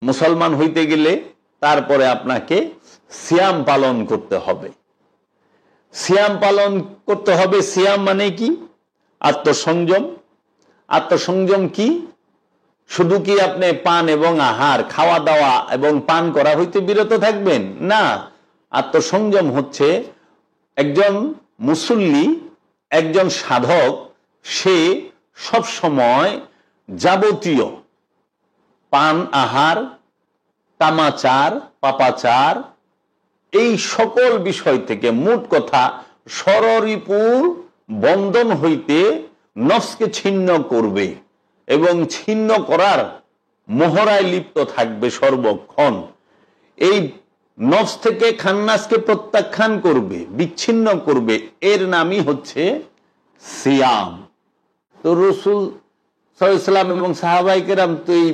মুসলমান হইতে গেলে তারপরে আপনাকে সিয়াম পালন করতে হবে। সিয়াম পালন করতে হবে। সিয়াম মানে কি? আত্মসংযম। আত্মসংযম কি? শুধু কি আপনি পান এবং আহার, খাওয়া দাওয়া এবং পান করা হইতে বিরত থাকবেন? না, আত্মসংযম হচ্ছে একজন মুসল্লি, একজন সাধক, সে সব সময় যাবতীয় পান, আহার, কামাচার, পাপাচার, এই সকল বিষয় থেকে, মোট কথা ষড়রিপুর বন্ধন হইতে নফসকে ছিন্ন করবে এবং ছিন্ন করার মোহরায় লিপ্ত থাকবে সর্বক্ষণ। এই নফস থেকে খান্নাসকে প্রত্যাখ্যান করবে, বিচ্ছিন্ন করবে, এর নামই হচ্ছে সিয়াম। তো রাসূল সাল্লাল্লাহু আলাইহি ওয়াসাল্লাম এবং সাহাবায়ে কেরাম তো এই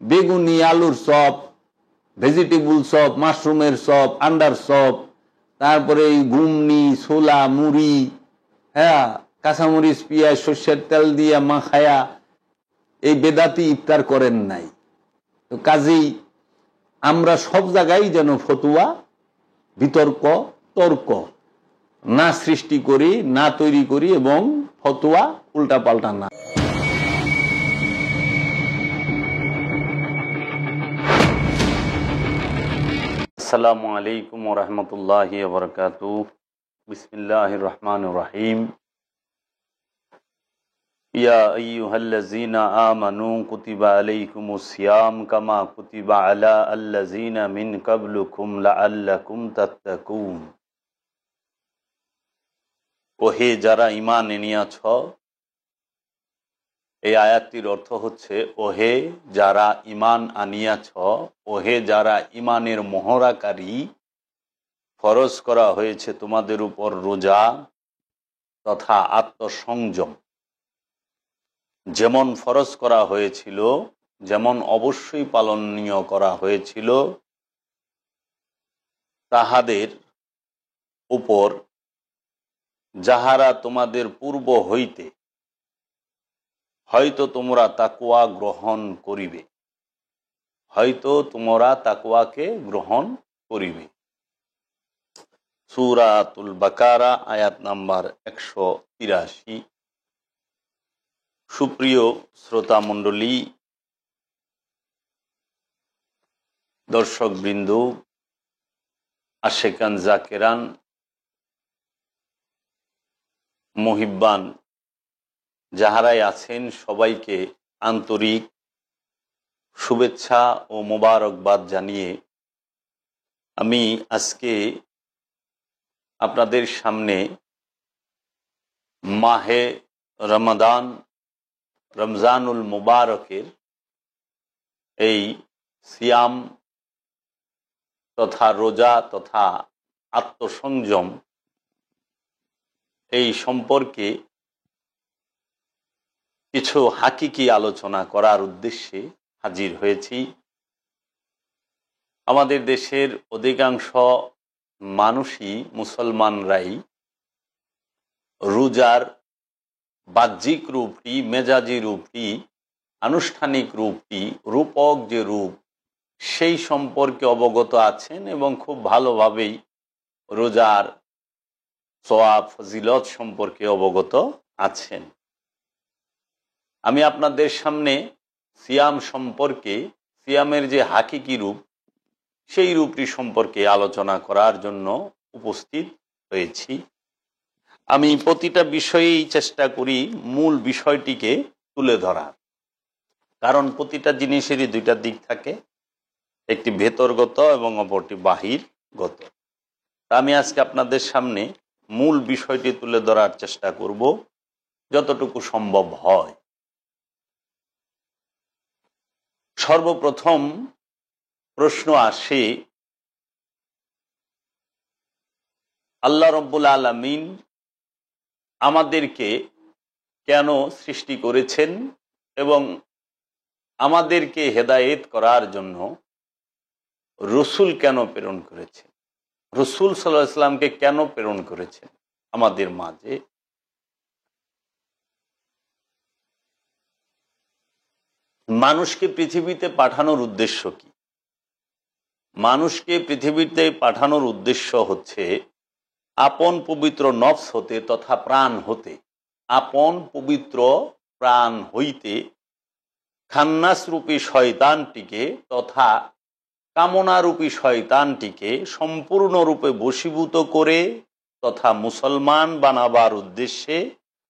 বেগুনি, আলুর চপ, ভেজিটেবল চপ, মাশরুমের চপ, আন্ডার চপ, তারপরে এই ঘুমনি, ছোলা, মুড়ি, হ্যাঁ, কাঁচামরিচ, পেঁয়াজ, সর্ষের তেল দিয়া মাখায়া এই বেদাতি ইফতার করেন নাই। তো কাজেই আমরা সব জায়গায় যেন ফতুয়া, বিতর্ক, তর্ক না সৃষ্টি করি, না তৈরি করি এবং ফতুয়া উল্টা পাল্টা না। আসসালামু আলাইকুম ওয়া রাহমাতুল্লাহি ওয়া বারাকাতুহু। বিসমিল্লাহির রহমানির রহিম। ইয়া আইয়ুহাল্লাযীনা আমানু কুতিবা আলাইকুমুস সিয়াম কামা কুতিবা আলা আল্লাযীনা মিন ক্বাবলিকুম লাআল্লাকুম তাত্তাকুন। ওহে যারা ঈমান এনেছ, এই আয়াতটির অর্থ হচ্ছে ওহে যারা ঈমান আনিয়াছ, ওহে যারা ঈমানের মোহরাকারী, ফরজ করা হয়েছে তোমাদের উপর রোজা তথা আত্মসংযম। যেমন ফরজ করা হয়েছিল, যেমন অবশ্যই পালনীয় করা হয়েছিল তাহাদের উপর যাহারা তোমাদের পূর্ব হইতে হয়তো তোমরা তাকওয়া গ্রহণ করিবে, হয়তো তোমরা তাকওয়াকে গ্রহণ করিবে। সূরাতুল বাকারা আয়াত নাম্বার 183। সুপ্রিয় শ্রোতা মণ্ডলী, দর্শক বৃন্দ, আশেকান, জাকেরান, মুহিব্বান যাহারাই আছেন, সবাইকে আন্তরিক শুভেচ্ছা ও মোবারকবাদ জানিয়ে আমি আজকে আপনাদের সামনে মাহে রমাদান, রমজানুল মুবারকের এই সিয়াম তথা রোজা তথা আত্মসংযম এই সম্পর্কে কিছু হাকিকি আলোচনা করার উদ্দেশ্যে হাজির হয়েছি। আমাদের দেশের অধিকাংশ মানুষই, মুসলমানরাই রোজার বাহ্যিক রূপটি, মেজাজি রূপটি, আনুষ্ঠানিক রূপটি, রূপক যে রূপ, সেই সম্পর্কে অবগত আছেন এবং খুব ভালোভাবেই রোজার সওয়াব, ফজিলত সম্পর্কে অবগত আছেন। আমি আপনাদের সামনে সিয়াম সম্পর্কে, সিয়ামের যে হাকিকি রূপ, সেই রূপটি সম্পর্কে আলোচনা করার জন্য উপস্থিত হয়েছি। আমি প্রতিটা বিষয়েই চেষ্টা করি মূল বিষয়টিকে তুলে ধরার, কারণ প্রতিটা জিনিসেরই দুইটা দিক থাকে, একটি ভেতরগত এবং অপরটি বাহিরগত। আমি আজকে আপনাদের সামনে মূল বিষয়টি তুলে ধরার চেষ্টা করব যতটুকু সম্ভব হয়। সর্বপ্রথম প্রশ্ন আসে, আল্লাহ রাব্বুল আলামিন আমাদেরকে কেন সৃষ্টি করেছেন এবং আমাদেরকে হেদায়েত করার জন্য রসুল কেন প্রেরণ করেছেন? রসুল সাল্লাল্লাহু আলাইহি ওয়াসাল্লামকে কেন প্রেরণ করেছেন আমাদের মাঝে? মানুষকে পৃথিবীতে পাঠানোর উদ্দেশ্য কি? মানুষকে পৃথিবীতে পাঠানোর উদ্দেশ্য হচ্ছে আপন পবিত্র নফস হতে তথা প্রাণ হতে, আপন পবিত্র প্রাণ হইতে খান্নাসরূপী শয়তানটিকে তথা কামনারূপী শয়তানটিকে সম্পূর্ণরূপে বশীভূত করে তথা মুসলমান বানাবার উদ্দেশ্যে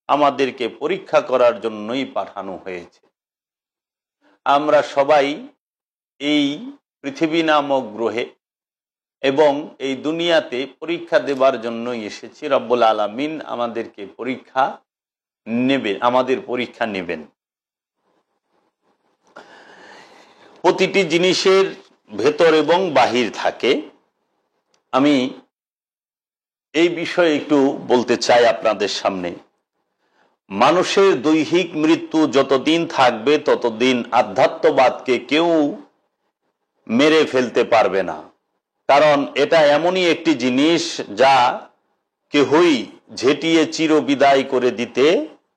আমাদেরকে পরীক্ষা করার জন্যই পাঠানো হয়েছে। আমরা সবাই এই পৃথিবী নামক গ্রহে এবং এই দুনিয়াতে পরীক্ষা দেবার জন্যই এসেছি। রব্বুল আলামিন আমাদেরকে পরীক্ষা নেবেন, আমাদের পরীক্ষা নেবেন। প্রতিটি জিনিসের ভেতর এবং বাহির থাকে। আমি এই বিষয়ে একটু বলতে চাই আপনাদের সামনে। মানুষের দৈহিক মৃত্যু যতদিন থাকবে ততদিন আধ্যাত্মবাদকে কেউ মেরে ফেলতে পারবে না, কারণ এটা এমনই একটি জিনিস যা কেহই ঝেঁটিয়ে চিরবিদায় করে দিতে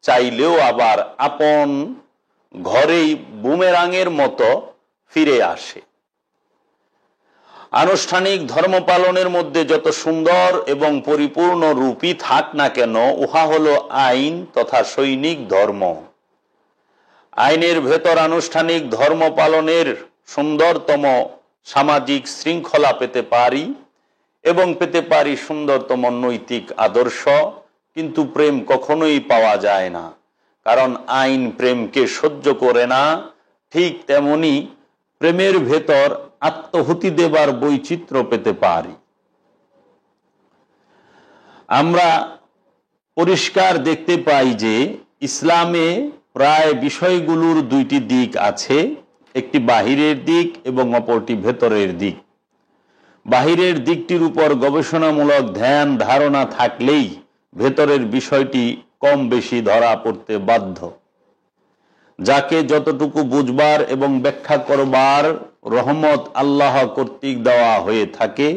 চাইলেও আবার আপন ঘরেই বুমেরাঙের মতো ফিরে আসে। আনুষ্ঠানিক ধর্ম পালনের মধ্যে যত সুন্দর এবং পরিপূর্ণ রূপই থাক না কেন, উহা হলো আইন তথা সৈনিক ধর্ম। আইনের ভেতর আনুষ্ঠানিক ধর্ম পালনের সুন্দরতম সামাজিক শৃঙ্খলা পেতে পারি এবং পেতে পারি সুন্দরতম নৈতিক আদর্শ, কিন্তু প্রেম কখনোই পাওয়া যায় না, কারণ আইন প্রেমকে সহ্য করে না। ঠিক তেমনি প্রেমের ভেতর আত্মহুতি দেবার বৈচিত্র্য পেতে পারি। আমরা পরিষ্কার দেখতে পাই যে ইসলামে প্রায় বিষয়গুলোর দুইটি দিক আছে, একটি বাহিরের দিক এবং অপরটি ভেতরের দিক। বাহিরের দিকটির উপর গবেষণামূলক ধ্যান ধারণা থাকলেই ভেতরের বিষয়টি কম বেশি ধরা পড়তে বাধ্য। যাকে যতটুকু বুঝবার এবং ব্যাখ্যা করবার রহমত আল্লাহ কর্তৃক দেওয়া হয়ে থাকে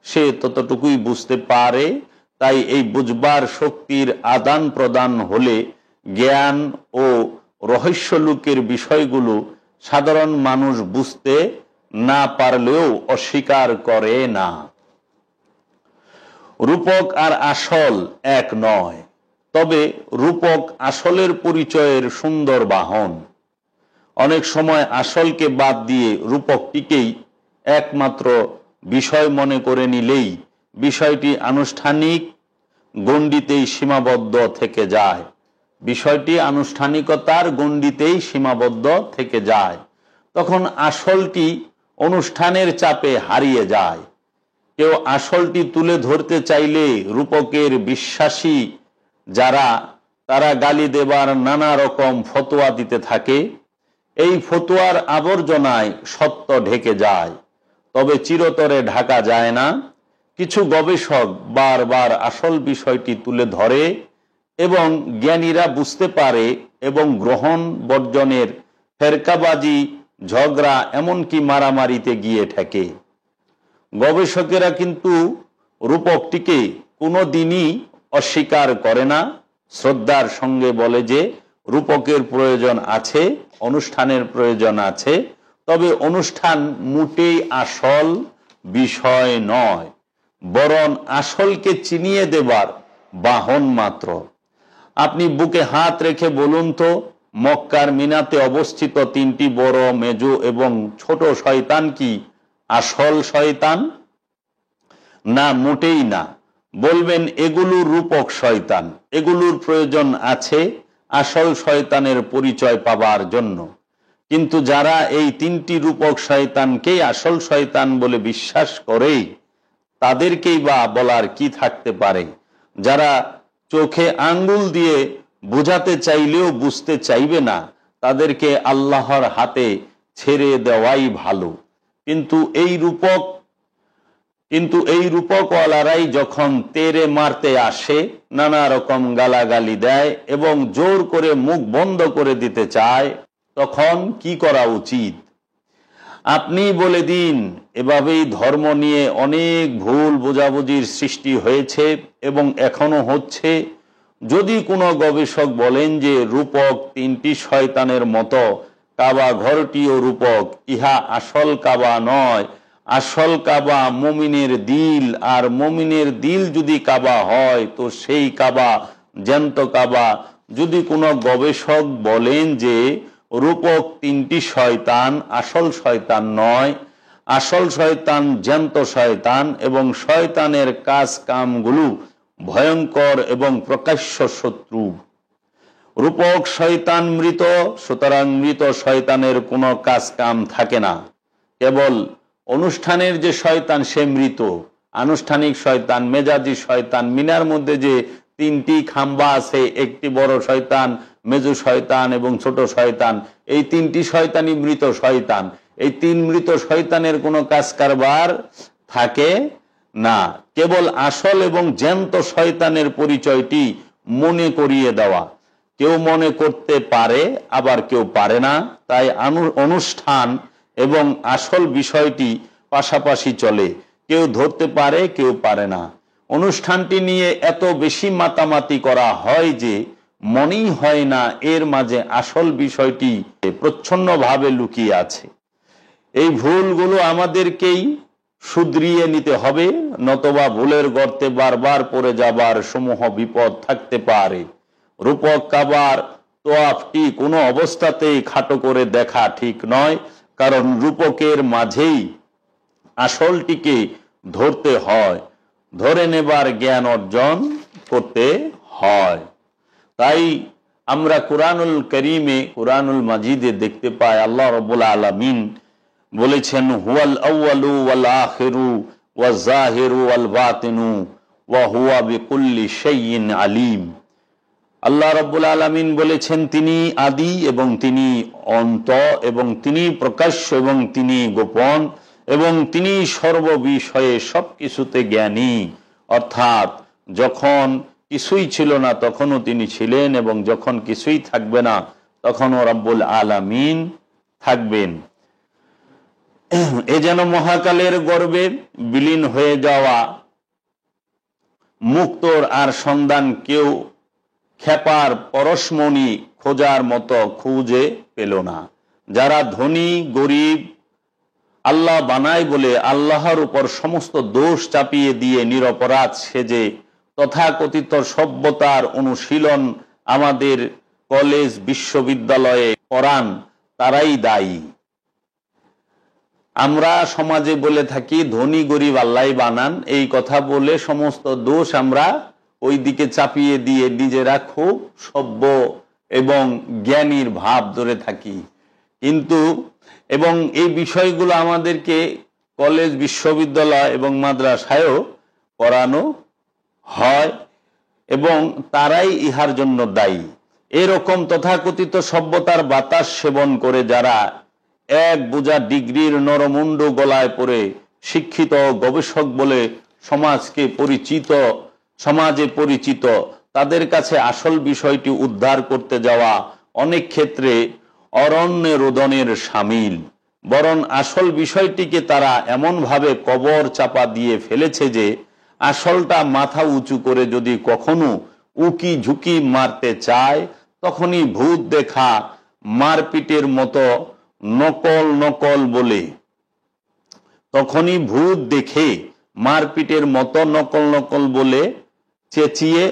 সে ততটুকুই বুঝতে পারে। তাই এই বুঝবার শক্তির আদান প্রদান হলে জ্ঞান ও রহস্যলোকের বিষয়গুলো সাধারণ মানুষ বুঝতে না পারলেও অস্বীকার করে না। রূপক আর আসল এক নয়, তবে রূপক আসলের পরিচয়ের সুন্দর বাহন। অনেক সময় আসলকে বাদ দিয়ে রূপকটিকেই একমাত্র বিষয় মনে করে নিলেই বিষয়টি আনুষ্ঠানিক গণ্ডিতেই সীমাবদ্ধ থেকে যায়। বিষয়টি আনুষ্ঠানিকতার গণ্ডিতেই সীমাবদ্ধ থেকে যায়। তখন আসলটি অনুষ্ঠানের চাপে হারিয়ে যায়। কেউ আসলটি তুলে ধরতে চাইলে রূপকের বিশ্বাসী যারা তারা গালি দেবার নানা রকম ফতোয়া দিতে থাকে। এই ফতোয়ার আবর্জনায় সত্য ঢেকে যায়, তবে চিরতরে ঢাকা যায় না। কিছু গবেষক বারবার আসল বিষয়টি তুলে ধরে এবং জ্ঞানীরা বুঝতে পারে এবং গ্রহণ বর্জনের ফেরকাবাজি, ঝগড়া এমনকি মারামারিতে গিয়ে ঠেকে। গবেষকেরা কিন্তু রূপকটিকে কোনো দিনই অস্বীকার করে না, শ্রদ্ধার সঙ্গে বলে যে রূপকের প্রয়োজন আছে, অনুষ্ঠানের প্রয়োজন আছে, তবে অনুষ্ঠান মোটেই আসল বিষয় নয়, বরং আসলকে চিনিয়ে দেবার বাহন মাত্র। আপনি বুকে হাত রেখে বলুন তো, মক্কার মিনাতে অবস্থিত তিনটি বড়, মেজো এবং ছোট শয়তান কি আসল শয়তান? না, মোটেই না। বলবেন এগুলোর রূপক শয়তান, এগুলোর প্রয়োজন আছে আসল শয়তানের পরিচয় পাবার জন্য। কিন্তু যারা এই তিনটি রূপক শয়তানকেই আসল শয়তান বলে বিশ্বাস করে তাদেরকেই বা বলার কি থাকতে পারে? যারা চোখে আঙ্গুল দিয়ে বোঝাতে চাইলেও বুঝতে চাইবে না, তাদেরকে আল্লাহর হাতে ছেড়ে দেওয়াই ভালো। কিন্তু এই রূপকওয়ালারাই যখন তেরে মারতে আসে, নানা রকম গালাগালি দেয় এবং জোর করে মুখ বন্ধ করে দিতে চায়, তখন কি করা উচিত? আপনি বলে দিন। এভাবেই ধর্ম নিয়ে অনেক ভুল বোঝাবুঝির সৃষ্টি হয়েছে এবং এখনো হচ্ছে। যদি কোনো গবেষক বলেন যে রূপক তিনটি শয়তানের মতো, কাবা ঘরটিও রূপক, ইহা আসল কাবা নয়, আসল কাবা মুমিনের দিল, আর মুমিনের দিল যদি কাবা হয় তো সেই কাবা জ্যান্ত কাবা। যদি কোনো গবেষক বলেন যে রূপক 3টি শয়তান, আসল শয়তান নয়, আসল শয়তান জ্যান্ত শয়তান, এবং শয়তানের কাজ কামগুলো ভয়ঙ্কর এবং প্রকাশ্য শত্রু। রূপক শয়তান মৃত, সুতরাং মৃত শয়তানের কোনো কাজ কাম থাকে না। কেবল অনুষ্ঠানের যে শয়তান সে মৃত, আনুষ্ঠানিক শয়তান, মেজাজি শয়তান, মিনার মধ্যে যে 3টি খাম্বা আছে, একটি বড় শয়তান, মেজু শয়তান এবং ছোট শয়তান, এই 3টি শয়তানই মৃত শয়তান। এই 3 মৃত শয়তানের কোনো কাজ কারবার থাকে না। কেবল আসল এবং জ্যান্ত শয়তানের পরিচয়টি মনে করিয়ে দেওয়া। কেউ মনে করতে পারে, আবার কেউ পারে না। তাই অনুষ্ঠান এবং আসল বিষয়টি পাশাপাশি চলে, কেউ ধরতে পারে, কেউ পারে না। অনুষ্ঠানটি নিয়ে এত বেশি মাতামাতি করা হয় যে মনেই হয় না এর মাঝে আসল বিষয়টি প্রচ্ছন্নভাবে লুকিয়ে আছে। এই ভুলগুলো আমাদেরকেই শুধরিয়ে নিতে হবে, নতবা ভুলের গর্তে বারবার পড়ে যাবার সমূহ বিপদ থাকতে পারে। রূপক কাবার তোয়াফটি কোনো অবস্থাতেই খাটো করে দেখা ঠিক নয়, কারণ রূপকের মাঝেই আসলটিকে ধরতে হয়, ধরে নেবার জ্ঞান অর্জন করতে হয়। তাই আমরা কুরআনুল কারীমে, কুরআনুল মাজিদে দেখতে পাই আল্লাহ রাব্বুল আলামিন বলেছেন, হুয়াল আউয়ালু ওয়াল আখিরু ওয়াজ জাহিরু ওয়াল বাতিনু ওয়া হুয়া বিকুল্লি শাইইন আলিম। আল্লাহ রাব্বুল আলামিন বলেছেন তিনি আদি এবং তিনি অন্ত, এবং তিনি প্রকাশ্য এবং তিনি গোপন, এবং তিনি সর্ববিষয়ে সবকিছুতে জ্ঞানী। অর্থাৎ যখন কিছুই ছিল না তখনও তিনি ছিলেন, এবং যখন কিছুই থাকবে না তখনও রাব্বুল আলামিন থাকবেন। এ যেন মহাকালের গর্ভে বিলীন হয়ে যাওয়া মুক্তোর আর সন্ধান কেউ খেপার পরশমণি খোঁজার মতো খুঁজে পেল না। যারা ধনী গরিব আল্লাহ বানায় বলে আল্লাহর উপর সমস্ত দোষ চাপিয়ে দিয়ে নিরপরাধ সেজে তথাকথিত সভ্যতার অনুশীলন আমাদের কলেজ বিশ্ববিদ্যালয়ে করান, তারাই দায়ী। আমরা সমাজে বলে থাকি ধনী গরিব আল্লাহ বানান, এই কথা বলে সমস্ত দোষ আমরা ওই দিকে চাপিয়ে দিয়ে নিজেরা খুব সভ্য এবং জ্ঞানীর ভাব ধরে থাকি। কিন্তু এবং এই বিষয়গুলো আমাদেরকে কলেজ বিশ্ববিদ্যালয় এবং মাদ্রাসায়ও পড়ানো হয়, এবং তারাই ইহার জন্য দায়ী। এরকম তথাকথিত সভ্যতার বাতাস সেবন করে যারা এক বোঝা ডিগ্রির নরমুন্ড গলায় পরে শিক্ষিত গবেষক বলে সমাজে পরিচিত, তাদের কাছে আসল বিষয়টি উদ্ধার করতে যাওয়া অনেক ক্ষেত্রে অরণ্যে রোদনের শামিল। বরং আসল বিষয়টিকে তারা এমনভাবে কবর চাপা দিয়ে ফেলেছে যে আসলটা মাথা উঁচু করে যদি কখনো উকি ঝুঁকি মারতে চায় তখনই ভূত দেখা মারপিটের মতো নকল বলে, তখনই ভূত দেখে মারপিটের মতো নকল বলে চেঁচিয়ে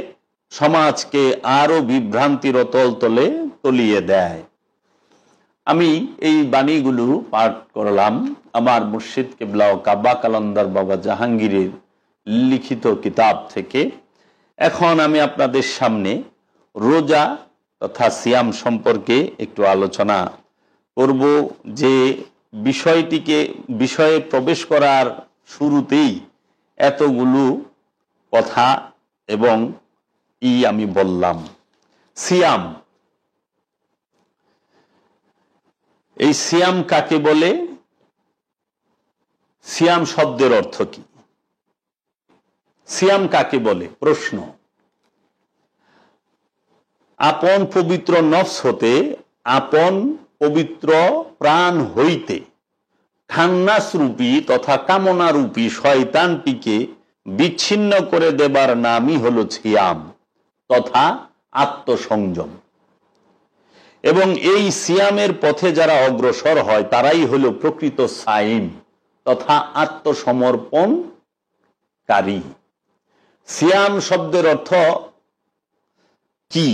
সমাজকে আরো বিভ্রান্তির তলে তলিয়ে দেয়। আমি এই বাণীগুলো পাঠ করলাম আমার মুর্শিদ কিবলা ও কাবা কালান্দার বাবা জাহাঙ্গীরের লিখিত কিতাব থেকে। এখন আমি আপনাদের সামনে রোজা তথা সিয়াম সম্পর্কে একটু আলোচনা করব, যে বিষয়ে প্রবেশ করার শুরুতেই এতগুলো কথা এবং আমি বললাম। সিয়াম, এই সিয়াম কাকে বলে? সিয়াম শব্দের অর্থ কি? সিয়াম কাকে বলে? প্রশ্ন। আপন পবিত্র নফস হতে, আপন পবিত্র প্রাণ হইতে খান্নাস রূপী তথা কামনা রূপী শয়তানটিকে বিচ্ছিন্ন করে দেবার নামই হলো সিয়াম তথা আত্মসংযম। এবং এই সিয়ামের পথে যারা অগ্রসর হয় তারাই হলো প্রকৃত সাইম তথা আত্মসমর্পণকারী। সিয়াম শব্দের অর্থ কি?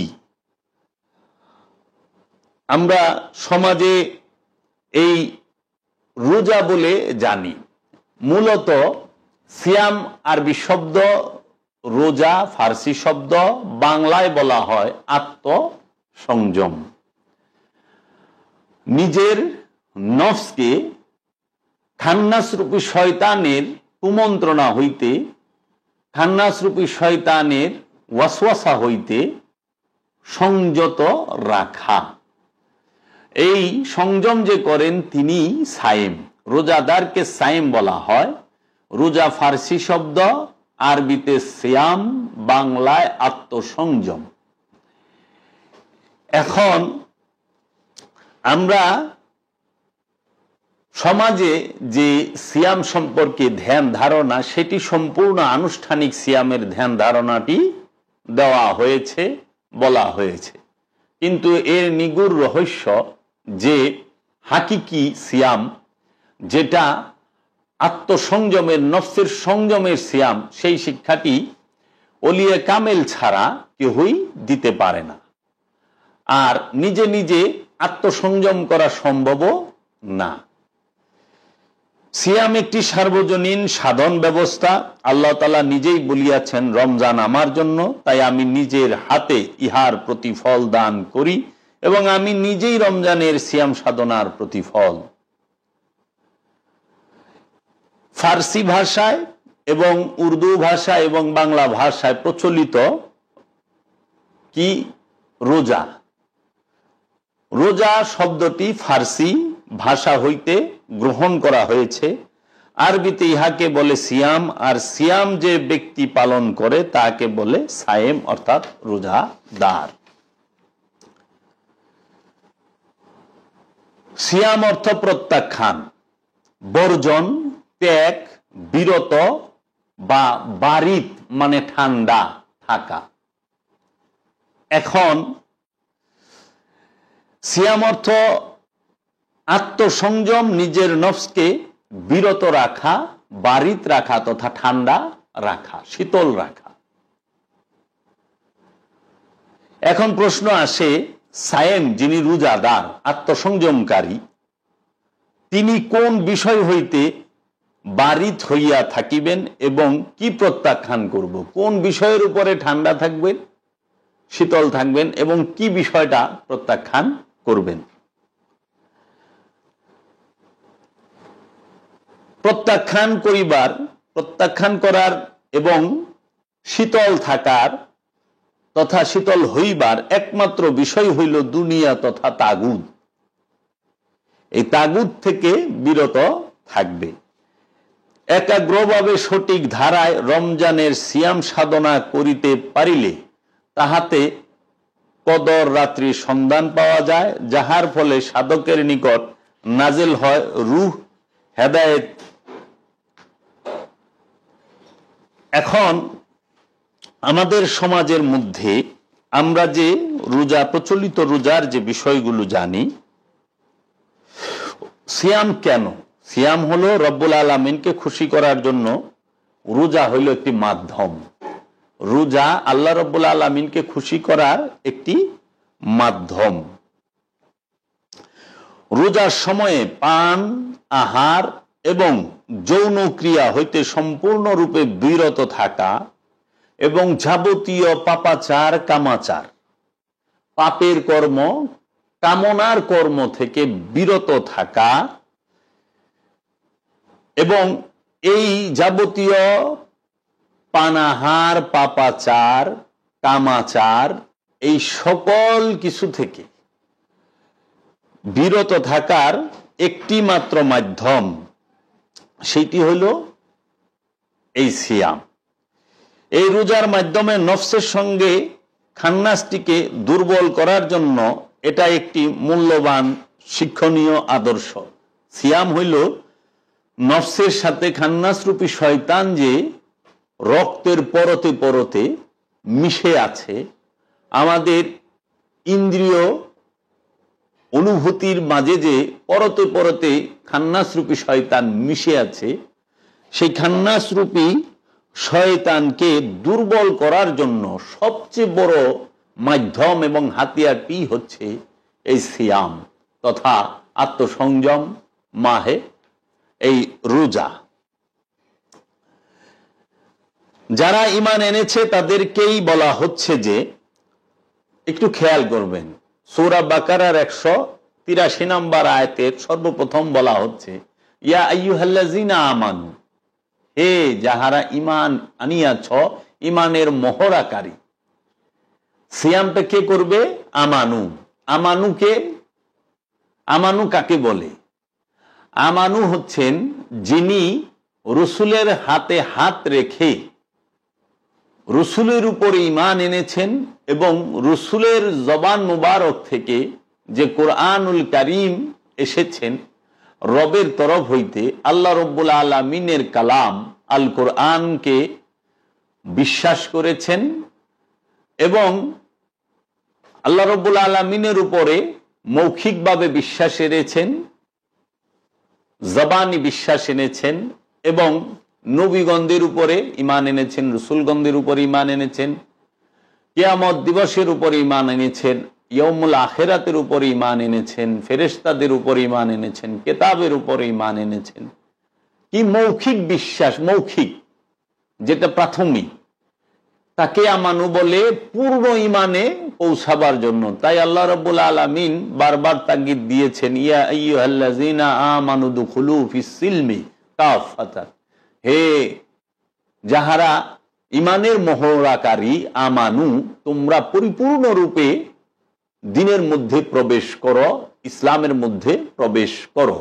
আমরা সমাজে এই রোজা বলে জানি। মূলত সিয়াম আরবি শব্দ, রোজা ফার্সি শব্দ, বাংলায় বলা হয় আত্মসংযম। নিজের নফসকে খান্নাসরূপী শয়তানের কুমন্ত্রণা হইতে, খান্নাসরূপী শয়তানের ওয়াসওয়াসা হইতে সংযত রাখা। এই সংযম যে করেন তিনি সায়েম। রোজাদারকে সায়েম বলা হয়। রোজা ফার্সি শব্দ, আরবিতে সিয়াম, বাংলায় আত্মসংযম। এখন আমরা সমাজে যে সিয়াম সম্পর্কে ধ্যান ধারণা, সেটি সম্পূর্ণ আনুষ্ঠানিক সিয়ামের ধ্যান ধারণাটি দেওয়া হয়েছে, বলা হয়েছে। কিন্তু এর নিগুড় রহস্য যে হাকিকি সিয়াম, যেটা আত্মসংযমের, নফসের সংযমের সিয়াম, সেই শিক্ষাটি ওলিয়ে কামেল ছাড়া কেউই দিতে পারে না। আর নিজে নিজে আত্মসংযম করা সম্ভবও না। সিয়াম একটি সার্বজনীন সাধন ব্যবস্থা। আল্লাহ তাআলা নিজেই বলিয়াছেন, রমজান আমার জন্য, তাই আমি নিজের হাতে ইহার প্রতিফল দান করি এবং আমি নিজেই রমজানের সিয়াম সাধনার প্রতিফল। ফার্সি ভাষায় এবং উর্দু ভাষা এবং বাংলা ভাষায় প্রচলিত কি রোজা। রোজা শব্দটি ফার্সি ভাষা হইতে গ্রহণ করা হয়েছে। আরবিতে ইহাকে বলে সিয়াম, আর সিয়াম যে ব্যক্তি পালন করে তাকে বলে সায়েম, অর্থাৎ রোজাদার। সিয়াম অর্থ প্রত্যাখ্যান, বর্জন, ত্যাগ, বিরত বা বারিত মানে ঠান্ডা থাকা। এখন সিয়াম অর্থ আত্মসংযম, নিজের নফসকে বিরত রাখা, বারিত রাখা তথা ঠান্ডা রাখা, শীতল রাখা। এখন প্রশ্ন আসে, সায়েম যিনি রোজাদার, আত্মসংযমকারী, তিনি কোন বিষয় হইতে বারিত হইয়া থাকিবেন এবং কি প্রত্যাখ্যান করব? কোন বিষয়ের উপরে ঠান্ডা থাকবেন, শীতল থাকবেন এবং কি বিষয়টা প্রত্যাখ্যান করবেন? প্রত্যাখ্যান করার এবং শীতল থাকার তথা শীতল হইবার একমাত্র বিষয় হইল দুনিয়া তথা তাগুত। এই তাগুত থেকে বিরত থাকবে। একাগ্রভাবে সঠিক ধারায় রমজানের সিয়াম সাধনা করিতে পারিলে তাহাতে কদর রাত্রির সন্ধান পাওয়া যায়, যাহার ফলে সাধকের নিকট নাজেল হয় রূহ, হেদায়েত। এখন আমাদের সমাজের মধ্যে আমরা যে রোজা, প্রচলিত রোজার যে বিষয়গুলো জানি, সিয়াম কেন? সিয়াম হলো রব্বুল আলামিনকে খুশি করার জন্য। রোজা হইল একটি মাধ্যম। রোজা আল্লাহ রব্বুল আলামিনকে খুশি করার একটি মাধ্যম। রোজার সময়ে পান, আহার এবং যৌন ক্রিয়া হইতে সম্পূর্ণরূপে বিরত থাকা এবং যাবতীয় পাপাচার, কামাচার, পাপের কর্ম, কামনার কর্ম থেকে বিরত থাকা এবং এই যাবতীয় পানাহার, পাপাচার, কামাচার, এই সকল কিছু থেকে বিরত থাকার একটি মাত্র মাধ্যম, সেটি হলো এই সিয়াম। এই রোজার মাধ্যমে নফসের সঙ্গে খান্নাসটিকে দুর্বল করার জন্য এটা একটি মূল্যবান শিক্ষণীয় আদর্শ। সিয়াম হইল নফসের সাথে খান্নাসরূপী শয়তান যে রক্তের পরতে পরতে মিশে আছে, আমাদের ইন্দ্রিয় অনুভূতির মাঝে যে পরতে পরতে খান্নাসরূপী শয়তান মিশে আছে, সেই খান্নাসরূপী শয়তানকে দুর্বল করার জন্য সবচেয়ে বড় মাধ্যম এবং হাতিয়ারটি হচ্ছে এই সিয়াম তথা আত্মসংযম, মাহে এই রোজা। যারা ঈমান এনেছে তাদেরকেই বলা হচ্ছে যে, একটু খেয়াল করবেন, সূরা বাকারার 183 নম্বর আয়াতের সর্বপ্রথম বলা হচ্ছে, ইয়া আইয়ুহাল্লাযীনা আমানু, হে যাহারা ঈমান আনিয়াছ, ঈমানের মহড়াকারী। সিয়ামটা কে করবে? আমানু। আমানু কাকে বলে? আমানু হচ্ছেন যিনি রসুলের হাতে হাত রেখে রসুলের উপর ঈমান এনেছেন এবং রসুলের জবান মুবারক থেকে যে কোরআনুল কারীম এসেছেন রবের তরফ হইতে, আল্লাহ রব্বুল আলামিনের কালাম আল কোরআনকে বিশ্বাস করেছেন এবং আল্লাহ রব্বুল আলামিনের উপরে মৌখিকভাবে বিশ্বাস এনেছেন, জবানি বিশ্বাস এনেছেন এবং নবীগণদের উপরে ঈমান এনেছেন, রসুলগণদের উপরে ঈমান এনেছেন, কিয়ামত দিবসের উপরে ঈমান এনেছেন, ইয়াউমুল আখিরাতের উপরে ঈমান এনেছেন, ফেরেশতাদের উপরে ঈমান এনেছেন, কিতাবের উপরে ঈমান এনেছেন। কি মৌখিক বিশ্বাস, মৌখিক যেটা প্রাথমিক, তাকে আমানু বলে পূর্ণ ঈমানে পৌঁছাবার জন্য। তাই আল্লাহ রাব্বুল আলামিন বারবার তাগিদ দিয়েছেন, ইয়া আইয়ুহাল্লাযীনা আমানু দুখুলু ফিস সিলমি কাফাতান, হে যাহারা ঈমানের মহড়াকারী, আমানু, তোমরা পরিপূর্ণ রূপে দ্বীনের মধ্যে প্রবেশ করো, ইসলামের মধ্যে প্রবেশ করো।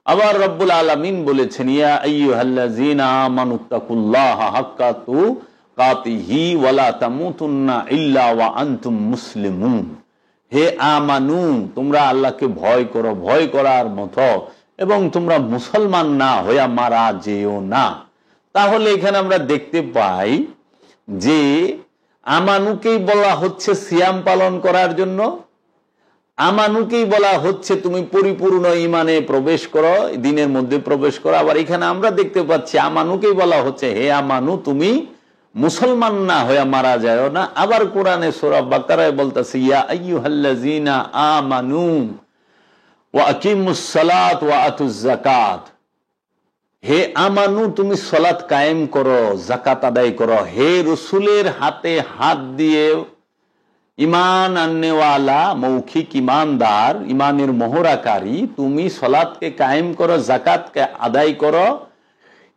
আবার রব্বুল আলামিন বলেছেন, ইয়া আইয়ুহাল্লাযীনা আমানুত্তাকুল্লাহা হাক্কা তুকাতিহি ওয়ালা তামুতুন্না ইল্লা ওয়া আনতুম মুসলিমুন, হে আমানু, তোমরা আল্লাহকে ভয় করো, ভয় করার মতো, এবং তোমরা মুসলমান না হইয়া মারা যেও না। তাহলে এখানে আমরা দেখতে পাই যে আমানুকেই বলা হচ্ছে সিয়াম পালন করার জন্য, আমানুকেই বলা হচ্ছে তুমি পরিপূর্ণ ঈমানে প্রবেশ করো, দ্বীনের মধ্যে প্রবেশ করো। আবার এখানে আমরা দেখতে পাচ্ছি আমানুকেই বলা হচ্ছে, হে আমানু, তুমি মুসলমান না হয়ে মারা যায় না। আবার কোরআনে সূরা বাকারায় বলতেছে, ইয়া আইয়ুহাল্লাযীনা আমানু ওয়া আকিমুস সালাত ওয়া আতুজ যাকাত, হে আমানু, তুমি সালাত কায়েম করো, যাকাত আদায় করো। হে রসুলের হাতে হাত দিয়ে ঈমান আননেওয়ালা মৌখিক ঈমানদার, ঈমানের মহড়াকারী, তুমি সালাতকে কায়েম করো, যাকাতকে আদায় করো।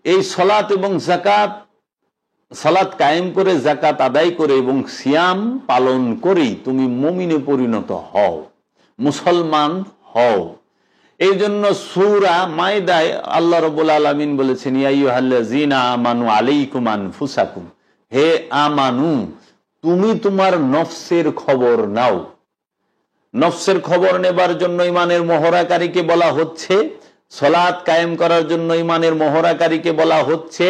এই সালাত এবং যাকাত, সালাত কায়েম করে, যাকাত আদায় করে এবং সিয়াম পালন করেই তুমি মুমিনে পরিণত হও, মুসলমান হও। এই জন্য সূরা মায়দায় আল্লাহ রাব্বুল আলামিন বলেছেন, ইয়া আইয়ুহাল্লাযীনা আমানু আলাইকুম আনফুসাকুম, হে আমানু, তুমি তোমার নফসের খবর নাও। নফসের খবর নেবার জন্য ঈমানের মহড়াকারীকে বলা হচ্ছে, সালাত কায়েম করার জন্য ঈমানের মহড়াকারীকে বলা হচ্ছে,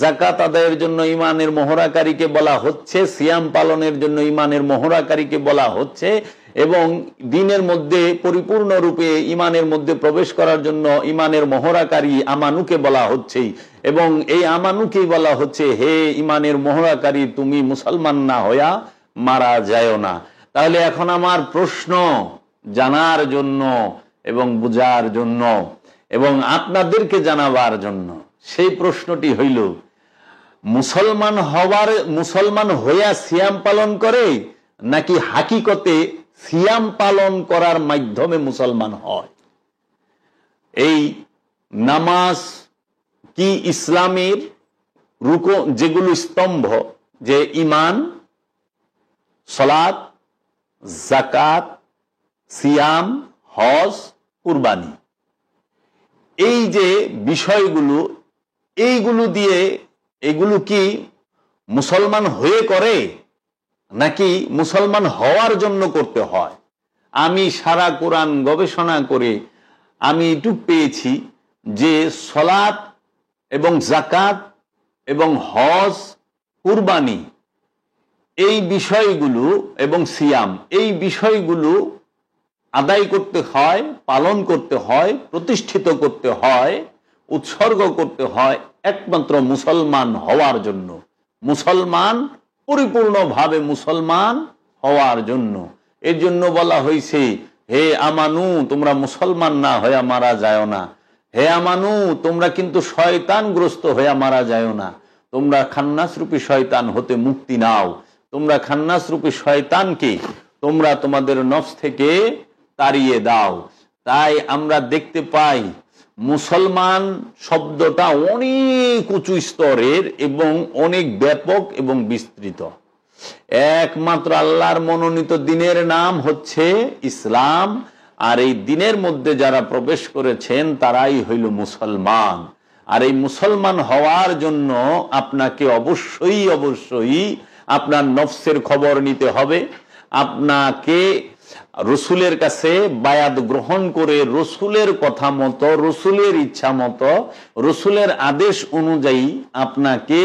যাকাত আদায়ের জন্য ঈমানের মহড়াকারীকে বলা হচ্ছে, সিয়াম পালনের জন্য ঈমানের মহড়াকারীকে বলা হচ্ছে, এবং দ্বীনের মধ্যে পরিপূর্ণ রূপে ঈমানের মধ্যে প্রবেশ করার জন্য ঈমানের মহড়াকারী আমানুকে বলা হচ্ছে। এবং এই আমানুকেই বলা হচ্ছে, হে ঈমানের মহড়াকারী, তুমি মুসলমান না হইয়া মারা যায় না। তাহলে এখন আমার প্রশ্ন জানার জন্য এবং বুঝার জন্য এবং আপনাদেরকে জানাবার জন্য, সেই প্রশ্নটি হইল, মুসলমান হইয়া সিয়াম পালন করে নাকি হাকিকতে সিয়াম পালন করার মাধ্যমে মুসলমান হয়? এই নামাজ কি ইসলামের রুকু, যেগুলো স্তম্ভ, যে ঈমান, সালাত, যাকাত, সিয়াম, হজ, কুরবানি, এই যে বিষয়গুলো, এইগুলো দিয়ে এগুলো কি মুসলমান হয়ে করে নাকি মুসলমান হওয়ার জন্য করতে হয়? আমি সারা কোরআন গবেষণা করে আমি এটুক পেয়েছি যে সালাত এবং যাকাত এবং হজ, কুরবানি, এই বিষয়গুলো এবং সিয়াম, এই বিষয়গুলো আদায় করতে হয়, পালন করতে হয়, প্রতিষ্ঠিত করতে হয়, উৎসর্গ করতে হয় একমাত্র মুসলমান হওয়ার জন্য, মুসলমান পরিপূর্ণভাবে মুসলমান হওয়ার জন্য। এর জন্য বলা হয়েছে, হে আমানু, তোমরা মুসলমান না হয়ে মারা যায় না। হে আমানু, তোমরা কিন্তু শয়তানগ্রস্ত হয়ে মারা যায় না। তোমরা খান্নাস রূপী শয়তান হতে মুক্তি নাও। তোমরা খান্নাস রূপী শয়তানকে তোমরা তোমাদের নফস থেকে তাড়িয়ে দাও। তাই আমরা দেখতে পাই মুসলমান শব্দটা অনেক উঁচু স্তরের এবং অনেক ব্যাপক এবং বিস্তৃত। একমাত্র আল্লাহর মনোনীত দিনের নাম হচ্ছে ইসলাম, আর এই দিনের মধ্যে যারা প্রবেশ করেছেন তারাই হইল মুসলমান। আর এই মুসলমান হওয়ার জন্য আপনাকে অবশ্যই অবশ্যই আপনার নফসের খবর নিতে হবে। আপনাকে রসুলের কাছে বায়াত গ্রহণ করে রসুলের কথা মতো, রসুলের ইচ্ছা মতো, রসুলের আদেশ অনুযায়ী আপনাকে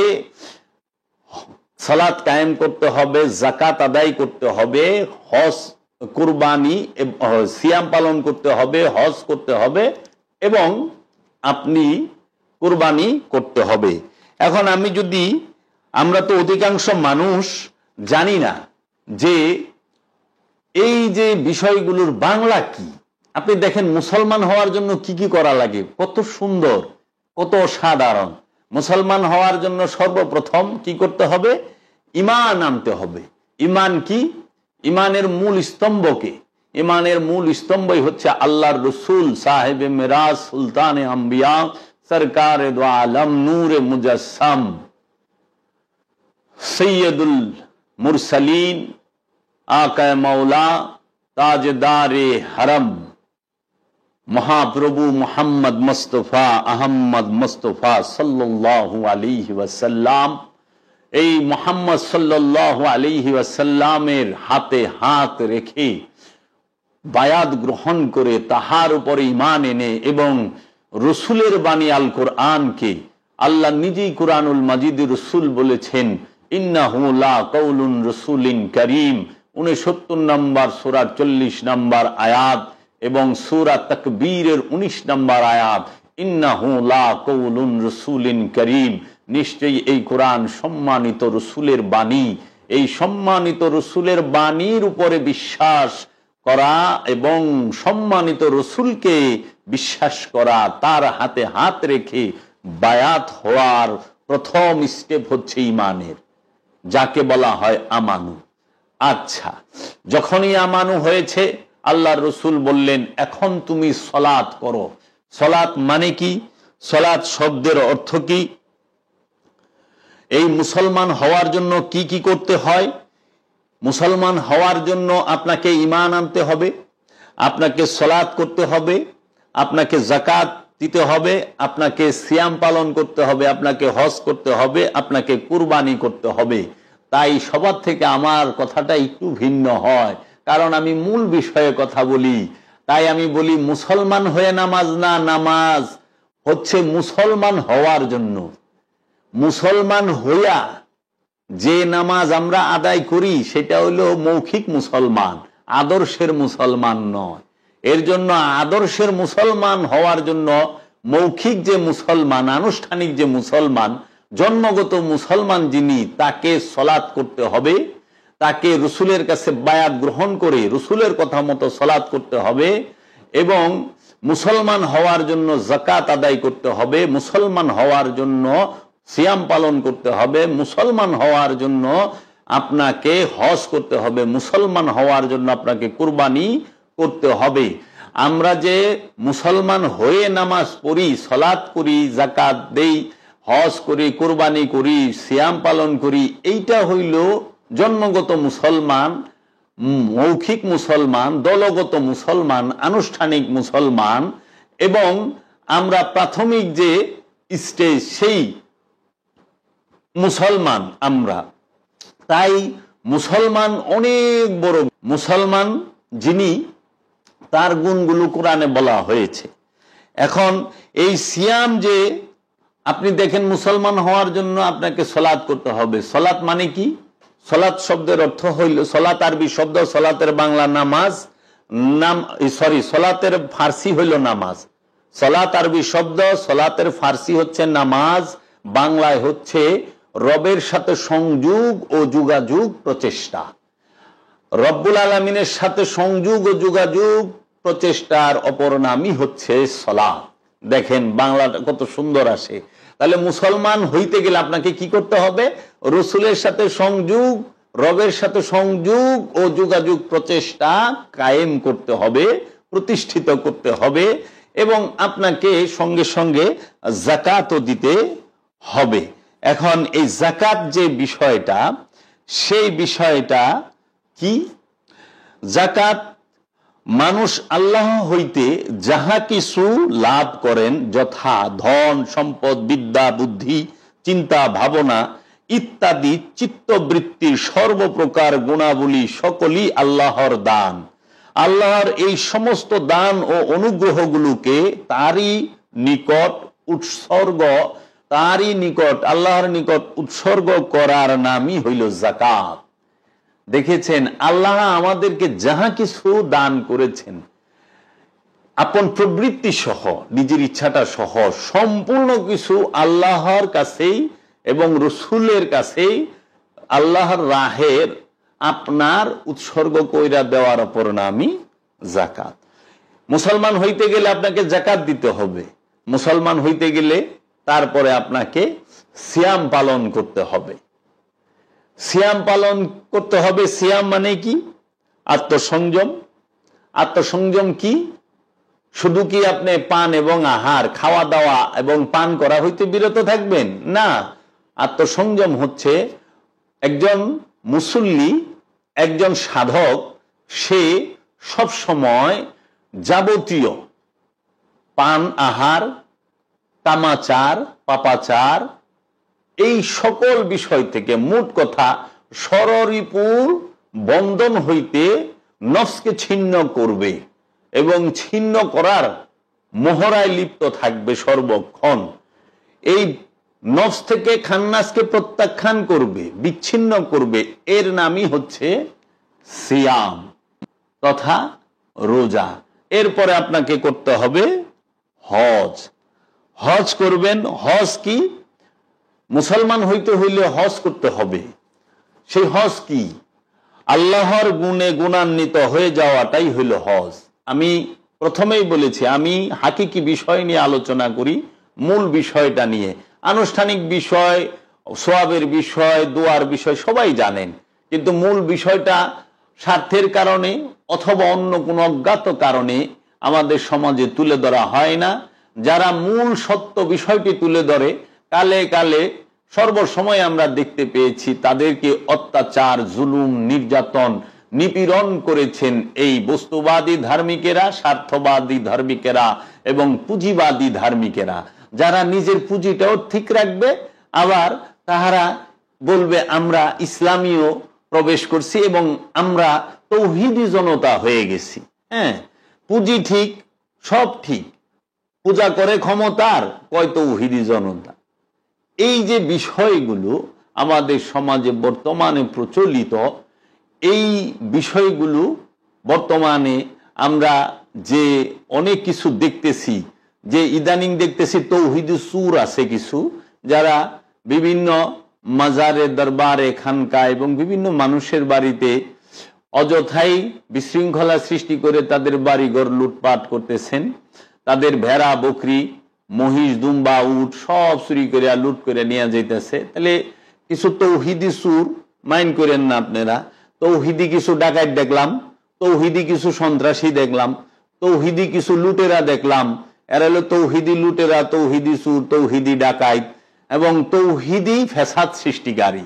সালাত কায়েম করতে হবে, যাকাত আদায় করতে হবে, হজ কুরবানি সিয়াম পালন করতে হবে, হজ করতে হবে এবং আপনি কুরবানি করতে হবে। এখন আমরা তো অধিকাংশ মানুষ জানি না যে এই যে বিষয়গুলোর বাংলা কি। আপনি দেখেন মুসলমান হওয়ার জন্য কি কি করা লাগে, কত সুন্দর, কত সাধারণ। মুসলমান হওয়ার জন্য সর্বপ্রথম কি করতে হবে? ঈমান আনতে হবে। ঈমান কি? ঈমানের মূল স্তম্ভকে, ঈমানের মূল স্তম্ভই হচ্ছে আল্লাহর রসুল সাহেবে মেরাজ সুলতানে আম্বিয়া সরকারে দো আলম নূরে মুজাসসাম সৈয়দুল মুরসালিন আকা মৌলা তাজদারে হরম মহাপ্রভু মোহাম্মদ মুস্তফা আহম্মদ মুস্তফা সাল্লাল্লাহু আলাইহি ওয়াসাল্লাম। এই মোহাম্মদ সাল্লাল্লাহু আলাইহি ওয়াসাল্লামের হাতে হাত রেখে বায়াত গ্রহণ করে তাহার উপরে ঈমান এনে এবং রসুলের বাণী আল কোরআনকে, আল্লাহ নিজেই কোরআনুল মাজিদে রসুল বলেছেন ইন্নাহু লা কাউলুন রসুলিন করিম, 69 নম্বর সূরা 40 নম্বর আয়াত এবং সূরা তাকবীরের 19 নম্বর আয়াত, ইন্নাহু লা কাউলুন রসুলিন করিম, নিশ্চয়ই এই কোরআন সম্মানিত রসুলের বাণী। এই সম্মানিত রসুলের বাণীর উপরে বিশ্বাস করা এবং সম্মানিত রসুলকে বিশ্বাস করা, তার হাতে হাত রেখে বায়াত হওয়ার প্রথম স্টেপ হচ্ছে ঈমানের, যাকে বলা হয় আমানু। আচ্ছা, যখনই আমানু হয়েছে আল্লাহর রসুল বললেন এখন তুমি সলাত করো। সলাত মানে কি? সলাত শব্দের অর্থ কি? এই মুসলমান হওয়ার জন্য কি কি করতে হয়? মুসলমান হওয়ার জন্য আপনাকে ঈমান আনতে হবে, আপনাকে সলাত করতে হবে, আপনাকে যাকাত দিতে হবে, আপনাকে সিয়াম পালন করতে হবে, আপনাকে হজ করতে হবে, আপনাকে কুরবানি করতে হবে। তাই সবার থেকে আমার কথাটা একটু ভিন্ন হয়, কারণ আমি মূল বিষয়ে কথা বলি। তাই আমি বলি মুসলমান হয়ে নামাজ না, নামাজ হচ্ছে মুসলমান হওয়ার জন্য। মুসলমান হইয়া যে নামাজ আমরা আদায় করি সেটা হলো মৌখিক মুসলমান, আদর্শের মুসলমান নয়। এর জন্য আদর্শের মুসলমান হওয়ার জন্য মৌখিক যে মুসলমান, আনুষ্ঠানিক যে মুসলমান, জন্মগত মুসলমান যিনি, তাকে সলাত করতে হবে, তাকে রসুলের কাছে বায়াত গ্রহণ করে রসুলের কথা মতো সলাত করতে হবে এবং মুসলমান হওয়ার জন্য যাকাত আদায় করতে হবে, মুসলমান হওয়ার জন্য সিয়াম পালন করতে হবে, মুসলমান হওয়ার জন্য আপনাকে হজ করতে হবে, মুসলমান হওয়ার জন্য আপনাকে কুরবানি করতে হবে। আমরা যে মুসলমান হয়ে নামাজ পড়ি, সলাত করি, যাকাত দেই, হজ করি, কুরবানি করি, সিয়াম পালন করি, এইটা হইল জন্মগত মুসলমান, মৌখিক মুসলমান, দলগত মুসলমান, আনুষ্ঠানিক মুসলমান এবং আমরা প্রাথমিক যে স্টেজ সেই মুসলমান আমরা। তাই মুসলমান অনেক বড় মুসলমান যিনি, তার গুণগুলো কোরআনে বলা হয়েছে। এখন এই সিয়াম যে আপনি দেখেন, মুসলমান হওয়ার জন্য আপনাকে সলাত করতে হবে। সলাত মানে কি? সলাত শব্দের অর্থ হইল, সলাত আরবি শব্দ, সলাতের বাংলা নামাজ, সলাতের ফার্সি হইল নামাজ। সলাত আরবি শব্দ, সলাতের ফার্সি হচ্ছে নামাজ, বাংলায় হচ্ছে রবের সাথে সংযোগ ও যোগাযোগ প্রচেষ্টা। রব্বুল আলামিনের সাথে সংযোগ ও যোগাযোগ প্রচেষ্টার অপর নামই হচ্ছে সলাত। দেখেন বাংলাটা কত সুন্দর আসে। তাহলে মুসলমান হইতে গেলে আপনাকে কি করতে হবে? রসুলের সাথে সংযোগ, রবের সাথে সংযোগ ও যোগাযোগ প্রচেষ্টা কায়েম করতে হবে, প্রতিষ্ঠিত করতে হবে, এবং আপনাকে সঙ্গে সঙ্গে যাকাতও দিতে হবে। এখন এই যাকাত যে বিষয়টা, সেই বিষয়টা কি? যাকাত মানুষ আল্লাহ হইতে যাহা কিছু লাভ করেন, যথা ধন সম্পদ, বিদ্যা বুদ্ধি, চিন্তা ভাবনা ইত্যাদি চিত্তবৃত্তির সর্বপ্রকার গুণাবলী সকলই আল্লাহর দান। আল্লাহর এই সমস্ত দান ও অনুগ্রহগুলোকে তারই নিকট উৎসর্গ, তারই নিকট, আল্লাহর নিকট উৎসর্গ করার নামই হইল যাকাত। দেখেছেন, আল্লাহ আমাদেরকে যাহা কিছু দান করেছেন, আপন প্রবৃত্তি সহ, নিজের ইচ্ছাটা সহ সম্পূর্ণ কিছু আল্লাহর কাছেই এবং রসুলের কাছেই আল্লাহর রাহের আপনার উৎসর্গ কইরা দেওয়ার অপর নামই যাকাত। মুসলমান হইতে গেলে আপনাকে যাকাত দিতে হবে। মুসলমান হইতে গেলে তারপরে আপনাকে সিয়াম পালন করতে হবে। সিয়াম পালন করতে হবে। সিয়াম মানে কি? আত্মসংযম। আত্মসংযম কি? শুধু কি আপনি পান এবং আহার, খাওয়া দাওয়া এবং পান করা হইতে বিরত থাকবেন? না, আত্মসংযম হচ্ছে একজন মুসল্লি, একজন সাধক, সে সব সময় যাবতীয় পান আহার, কামাচার, পাপাচার, এই সকল বিষয় থেকে, মোট কথা ষড়রিপুর বন্ধন হইতে নফসকে ছিন্ন করবে এবং ছিন্ন করার মোহরায় লিপ্ত থাকবে সর্বক্ষণ। এই নফস থেকে খান্নাসকে প্রত্যাখ্যান করবে, বিচ্ছিন্ন করবে। এর নামই হচ্ছে সিয়াম তথা রোজা। এরপরে আপনাকে করতে হবে হজ। হজ করবেন। হজ কি? মুসলমান হইতে হইলে হজ করতে হবে। সেই হজ কি? আল্লাহর গুণে গুণান্বিত হয়ে যাওয়াটাই হইল হজ। আমি প্রথমেই বলেছি, আমি হাকিকি বিষয় নিয়ে আলোচনা করি, মূল বিষয়টা নিয়ে। আনুষ্ঠানিক বিষয়, সোয়াবের বিষয়, দোয়ার বিষয় সবাই জানেন, কিন্তু মূল বিষয়টা স্বার্থের কারণে অথবা অন্য কোনো অজ্ঞাত কারণে আমাদের সমাজে তুলে ধরা হয় না। যারা মূল সত্য বিষয়টি তুলে ধরে, কালে কালে সর্বসময় আমরা দেখতে পেয়েছি তাদেরকে অত্যাচার, জুলুম, নির্যাতন, নিপীড়ন করেছেন এই বস্তুবাদী ধার্মিকেরা, স্বার্থবাদী ধার্মিকেরা এবং পুঁজিবাদী ধার্মিকেরা, যারা নিজের পুঁজিটাও ঠিক রাখবে, আবার তাহারা বলবে আমরা ইসলামীয় প্রবেশ করছি এবং আমরা তৌহিদি জনতা হয়ে গেছি। হ্যাঁ, পুঁজি ঠিক, সব ঠিক, পূজা করে ক্ষমতার, কয় তৌহিদি জনতা। এই যে বিষয়গুলো আমাদের সমাজে বর্তমানে প্রচলিত, এই বিষয়গুলো বর্তমানে আমরা যে অনেক কিছু দেখতেছি, যে ইদানিং দেখতেছি তৌহিদি সুর আছে কিছু, যারা বিভিন্ন মাজারে, দরবারে, খানকা এবং বিভিন্ন মানুষের বাড়িতে অযথাই বিশৃঙ্খলা সৃষ্টি করে তাদের বাড়িঘর লুটপাট করতেছেন। তাদের ভেড়া, বকরি, মহিষ, দুম্বা, উট সব চুরি করে লুট করে নিয়ে যাইতেছে। তাহলে কিছু তৌহিদি সুর মাইন্ড করেন না আপনারা। তৌহিদি কিছু ডাকাত দেখলাম, তৌহিদি কিছু সন্ত্রাসী দেখলাম, তৌহিদি কিছু লুটেরা দেখলাম। এরা হলো তৌহিদি লুটেরা, তৌহিদি সুর, তৌহিদি ডাকাত এবং তৌহিদি ফ্যাসাদ সৃষ্টিকারী।